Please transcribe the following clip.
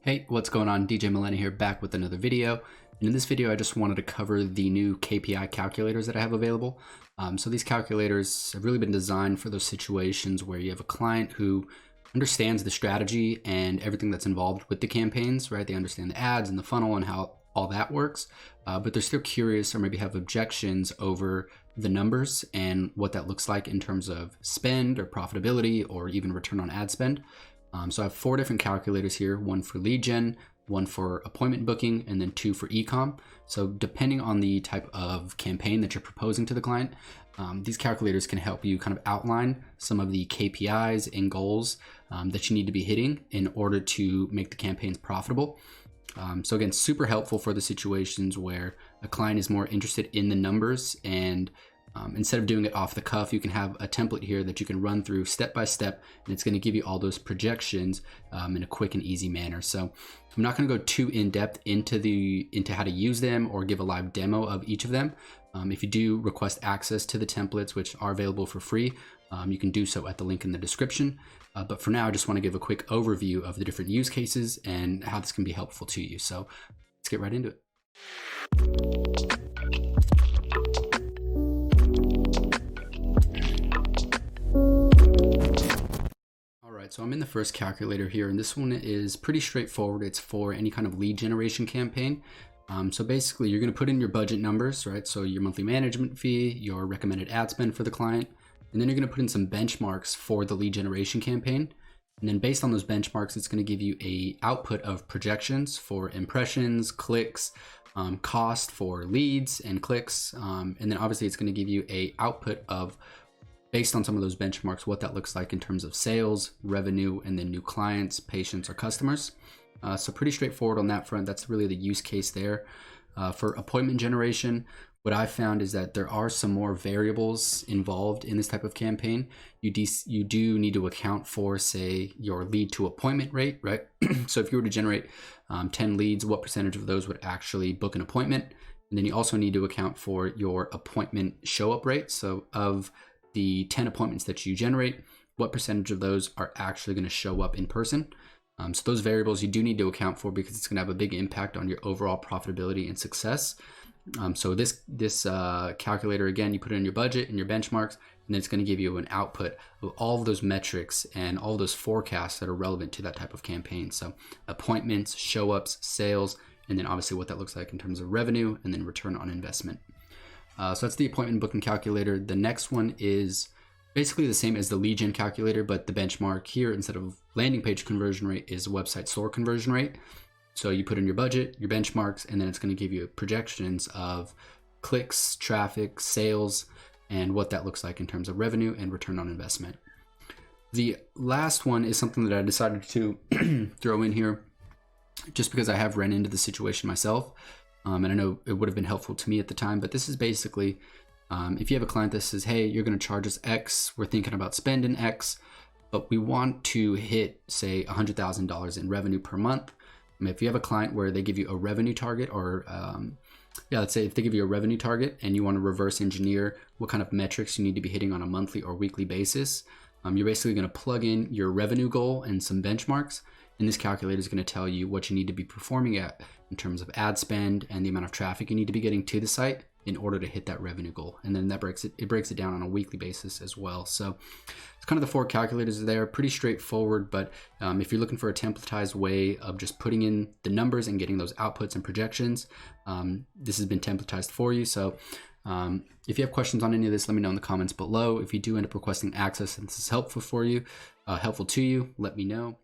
Hey, what's going on? DJ Millennia here, back with another video. And in this video, I just wanted to cover the new KPI calculators that I have available. So these calculators have really been designed for those situations where you have a client who understands the strategy and everything that's involved with the campaigns, right? They understand the ads and the funnel and how all that works, but they're still curious or maybe have objections over the numbers and what that looks like in terms of spend or profitability or even return on ad spend. So I have 4 different calculators here, one for lead gen, one for appointment booking, and then 2 for eCom. So depending on the type of campaign that you're proposing to the client, these calculators can help you kind of outline some of the KPIs and goals that you need to be hitting in order to make the campaigns profitable. So again, super helpful for the situations where a client is more interested in the numbers, and instead of doing it off the cuff, you can have a template here that you can run through step by step, and it's going to give you all those projections in a quick and easy manner. So I'm not going to go too in depth into how to use them or give a live demo of each of them. If you do request access to the templates, which are available for free, you can do so at the link in the description. But for now, I just want to give a quick overview of the different use cases and how this can be helpful to you. So let's get right into it. So I'm in the first calculator here, and this one is pretty straightforward. It's for any kind of lead generation campaign. So basically you're going to put in your budget numbers, right? So your monthly management fee, your recommended ad spend for the client, and then you're going to put in some benchmarks for the lead generation campaign. And then based on those benchmarks, it's going to give you a output of projections for impressions, clicks, cost for leads and clicks. And then obviously it's going to give you a output of, based on some of those benchmarks, what that looks like in terms of sales, revenue, and then new clients, patients, or customers. So pretty straightforward on that front. That's really the use case there. For appointment generation, what I found is that there are some more variables involved in this type of campaign. You do need to account for, say, your lead to appointment rate, right? So if you were to generate 10 leads, what percentage of those would actually book an appointment? And then you also need to account for your appointment show up rate. So of the 10 appointments that you generate, what percentage of those are actually going to show up in person? So those variables you do need to account for because it's going to have a big impact on your overall profitability and success. So this calculator, again, you put it in your budget and your benchmarks, and then it's going to give you an output of all of those metrics and all of those forecasts that are relevant to that type of campaign. So appointments, show ups, sales, and then obviously what that looks like in terms of revenue and then return on investment. So that's the appointment booking calculator. The next one is basically the same as the lead gen calculator, but the benchmark here, instead of landing page conversion rate, is website store conversion rate. So you put in your budget, your benchmarks, and then it's going to give you projections of clicks, traffic, sales, and what that looks like in terms of revenue and return on investment. The last one is something that I decided to throw in here just because I have ran into the situation myself. And I know it would have been helpful to me at the time, but this is basically, if you have a client that says, hey, you're going to charge us X, we're thinking about spending X, but we want to hit, say, $100,000 in revenue per month. If you have a client where they give you a revenue target, or let's say if they give you a revenue target and you want to reverse engineer what kind of metrics you need to be hitting on a monthly or weekly basis, you're basically going to plug in your revenue goal and some benchmarks. And this calculator is going to tell you what you need to be performing at in terms of ad spend and the amount of traffic you need to be getting to the site in order to hit that revenue goal. And then that breaks it down on a weekly basis as well. So it's kind of the 4 calculators there, pretty straightforward. But if you're looking for a templatized way of just putting in the numbers and getting those outputs and projections, this has been templatized for you. So if you have questions on any of this, let me know in the comments below. If you do end up requesting access and this is helpful to you, let me know.